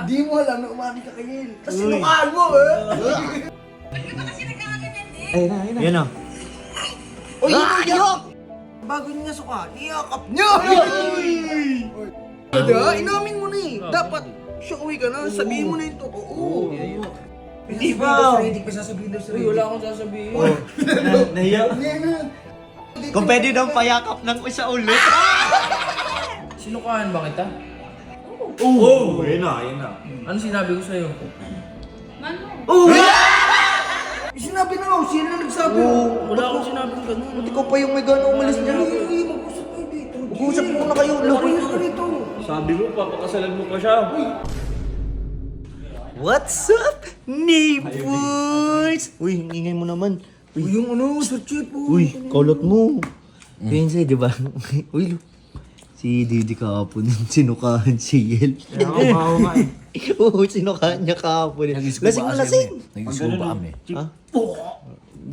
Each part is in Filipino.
Di mo alam na umami ka kay Yel. Tapos sinukaan mo eh. Ba't ka ba kasi nagkakaganyan din? Ayun na, ayun na. Yan o. Uy, iyak! Bago niya suka, niyakap niya! Kada, inamin mo na eh. Dapat, siya uwi ka na, sabihin mo na yung totoo. Hindi ba? Hindi pa sasabihin daw sa Uy, wala akong sasabihin. Nahiya. Nena. Kung pwede daw payakap ng isa ulit. Sinukahan ba kita? Oo. Yun na. Ano sinabi ko sa'yo? Mano? Sinabi na ako, sino na nagsabi? Wala akong sinabi ng ganun. Ba't ikaw pa yung may gano'ng umalis niya? Hindi, mag-usap kayo dito. Mag-usap muna kayo. Laro ka rito. Sabi mo, papakasalan mo pa siya. What's up, neighbors? Uy, ingay mo naman. Uy, yung ano, Sir Chief. Uy, kolot mo. Yun sa'yo, di ba? Uy, si Didi kahapon, sinukahan si Yel. Ako nga eh. Oo, sinukahan niya kahapon. Lasing na lasing. Nag-iskuba kami. Ha?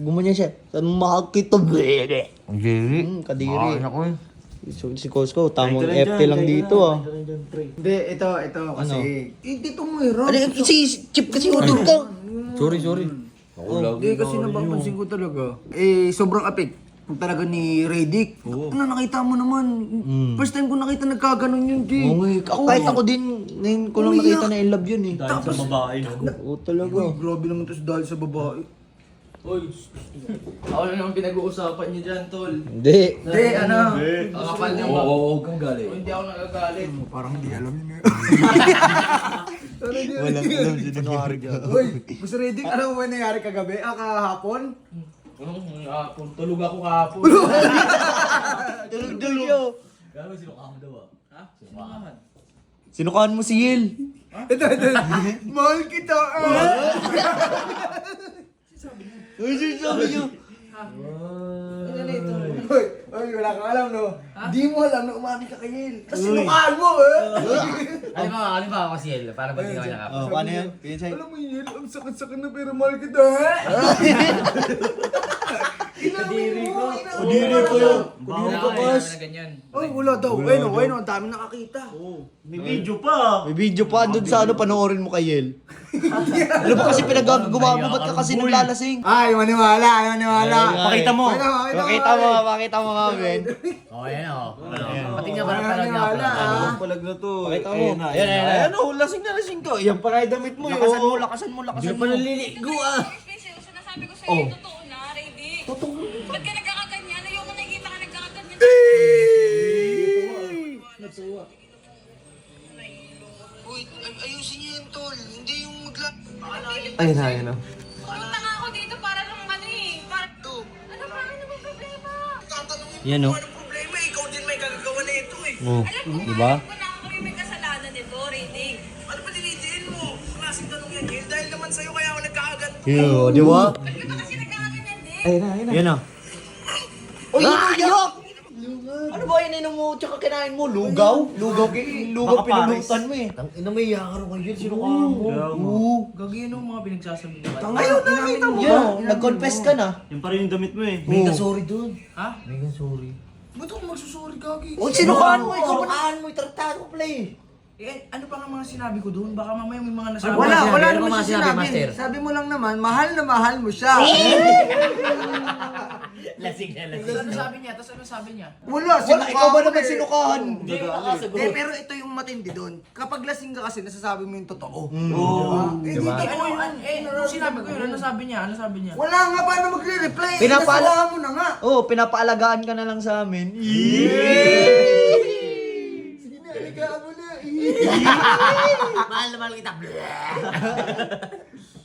Gumanyan siya. Saan makakita, bere? Ang giri. Kadiri. Makain ako eh. Si Cosco, tamang FT lang dito ah. Hindi, ito kasi. Dito mo hirap. Ano, si Chip kasi utol ka. Sorry. Hindi kasi napapansin ko talaga. Sobrang apek. Kung talaga ni Redick. Ano, nakita mo naman. First time ko nakita nagkaganon yun, G. Oo nga, kahit ako din, ngayon ko lang nakita na in love yun eh. Dahil sa babae. Oo talaga. Uy, grabe naman to dahil sa babae. Uy, ako lang naman pinag-uusapan niyo dyan, tol. Hindi. Hindi, ano. Ang kapal niya ba? Oo, kang galing. Hindi ako nagagalit. Parang hindi alam yun eh. Walang alam si nangyari ka. Uy, Boss Redick, ano mo nangyari kagabi? Kahapon? Tulog ako kahapon. Tulog yun. Gano'n sinukahan mo daw ah. Ha? Sinukahan. Sinukahan mo si Yel. Ito. Mahal kita Uy, sinasabi niyo. Uy, wala kang alam no? Di mo alam na umami ka kay Yel. Tapos sinukaan mo eh. Ano ba ako si El? Para ba hindi ako nakapag? Oh, paano yan? Pinsay. Alam mo Yel, ang sakit-sakit na pero mahal kita Inamin mo, Kudiri ko yun. Kudiri ko, boss. Ganyan. Uy, wala daw. Ayun, ang dami nakakita. May video pa. May video pa. Doon sa ano, panoorin mo kay Yel. Ano ba kasi pinagagawa mo? Ba't ka kasi naglalasing? Ay, maniwala. Pakita mo. Pakita mo. Pakita mo nga, men. Oo, yan o. Pati nga parang palag na Maniwala, ah. Palag na to. Pakita mo. Ayan na, ayan na. Ayan o, lasing na lasing ka. Yan pa yung damit mo. Lakasan mo. Hindi pa naliligo ah. Kasi sinasabi ko sa'yo, totoo na, Redy. Totoo. Ba't ka nagkakaganyan? Ayoko nakikita ka nagkakaganyan. Uy, ayusin niyo yan, tol. Hindi yung Ayun na. Pumunta nga ako dito para lang ano eh. Para... Ano ba? Ano ba problema? Yan o. Anong problema? Ikaw din may gagagawa na ito eh. Oh, Alam ko diba? alam ko na ako yung may kasalanan nito, Redy. Ano ba dinidiin mo? Klaseng tanong yan, Yel. Dahil naman sa'yo kaya ako nagkakaganto. Yo, di ba? Ba't ka ba kasi nagkakaganyan din? Yan o. Uy, iyak! Ano ba ininom mo tsaka kinain mo? Lugaw? Lugaw pinulutan mo eh. Ang ina may yakar ko yun. Sinukahan mo. Oo. Gagawin ang mga pinagsasabi niyo. Ayun, nakita mo. Yan, nag-confess ka na. Yung pa rin yung damit mo eh. May sorry dun. Ha? May sorry. Ba't ako magsusorry, Gagi? Huwag sinukaan mo, ikaw pa na. Sinukahan mo, itartado ko play. Ano pa nga mga sinabi ko doon? Baka mamaya may mga nasabi. Wala Ano naman mga siya sinabi, sinabi. Master? Sabi mo lang naman, mahal na mahal mo siya. Lasing na lasing. Tapos ano sabi niya? Wala, Wala, ikaw ba naman sinukahan? Hindi ko nakasagot. Pero ito yung matindi doon. Kapag lasing ka kasi, nasasabi mo yung totoo. Diba? Ano yun? Nung sinabi ko yun, ano sabi niya? Wala nga, paano magre-reply? Pinapala- Nasawa mo na nga. Oo, pinapaalagaan ka na lang sa amin. Sige na, aligaan mo na. Mahal na mahal kita.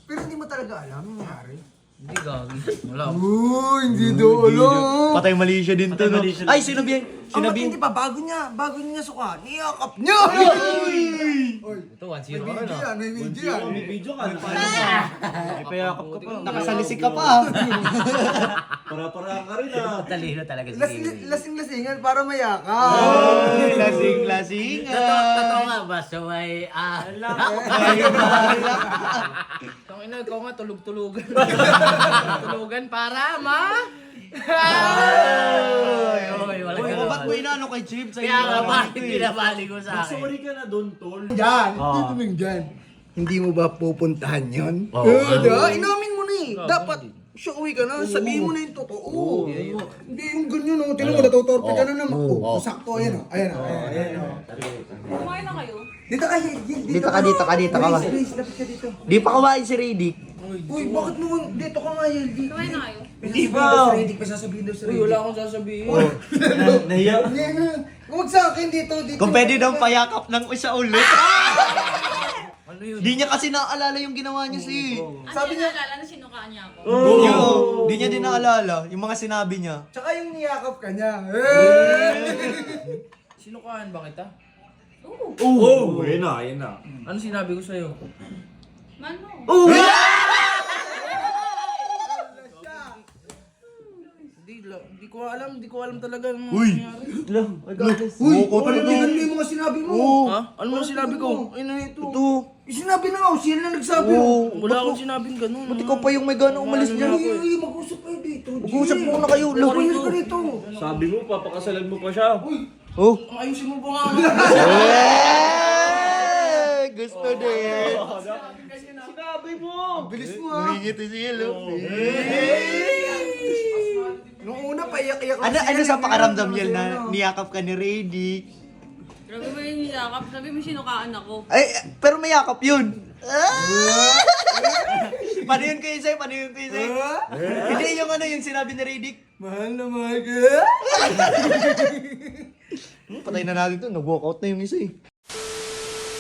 Pero hindi mo talaga alam yung nangyari. Hindi gagi. Wala. Hindi daw alam. Patay mali siya din to, no? mali siya. Ay, sinabi. Ang matindi pa, bago niya suka, niyakap niya! Ito, 1-0 ka rin ah. May video yan. May video ka. May payakap ka pa. Nakasalisik ka pa. Para-para ka rin ah. Talino talaga si Giri. Lasing-lasingan para mayakap. Lasing-lasing. Totoo nga ba? So may Tangina, ikaw nga tulog-tulugan. Tulugan para Oy, wala Uy, ka ba't mo inaano kay Chip? Sa Kaya nga ba, ito pinabali ko sa akin. Sorry ka na doon, tol. Diyan, dito nang dyan. Hindi mo ba pupuntahan yun? Oo. Diba? Inamin mo na eh. Dapat, siya uwi ka na, sabihin mo na yung totoo. Hindi yung ganyan oh. Tinan mo, natutorpe ka na naman. Oh, sakto, ayan oh. Ayan oh. Ayan oh. Kumain na kayo? Dito ka, Yel. Dito ka, lapit ka dito. Di pa kumain si Riddick. Uy, bakit mo? Dito ka nga, Yel. Dito. Kumain na kayo? Hindi ba? May sasabihin daw sa Uy, Riddick. wala akong sasabihin. Nahiya. Yan na. Huwag sa akin dito. Kung pwede daw payakap ng isa ulit. Ano yun? Di niya kasi naaalala yung ginawa niya si. Sabi niya, naalala na sinukaan niya ako. Di niya din naaalala yung mga sinabi niya. Tsaka yung niyakap ka niya. Sinukaan ba kita? Oh, yun na. Ano sinabi ko sa'yo? Mano? Hindi ko alam talaga ang Uy! nangyari. Uy, panindigan mo yung mga sinabi mo. Ha? Ano mo sinabi ko? Ay, na ito. Ito. Sinabi na nga, siya na nagsabi. Wala akong sinabing ganun. Ba't ikaw pa yung may gana umalis niya? Uy, mag-usap kayo dito. Mag-usap muna kayo. Lakunin ka rito. Sabi mo, papakasalan mo pa siya. Oh. Ayusin mo ba nga? Gusto din. Sinabi mo! Bilis mo ha. Umingit si Yelo. Nung una, paiyak-iyak Ano sa pakaramdam Yel na niyakap ka ni Riddick? Grabe ba yung niyakap? Sabi mo sinukaan ako. Ay, pero may yakap yun. Paano yun kayo sa'yo? Paano yun kayo sa'yo? Hindi yung ano yung sinabi ni Riddick. Mahal na mahal ka. Patay na natin to. Nag-walkout na yung isa eh.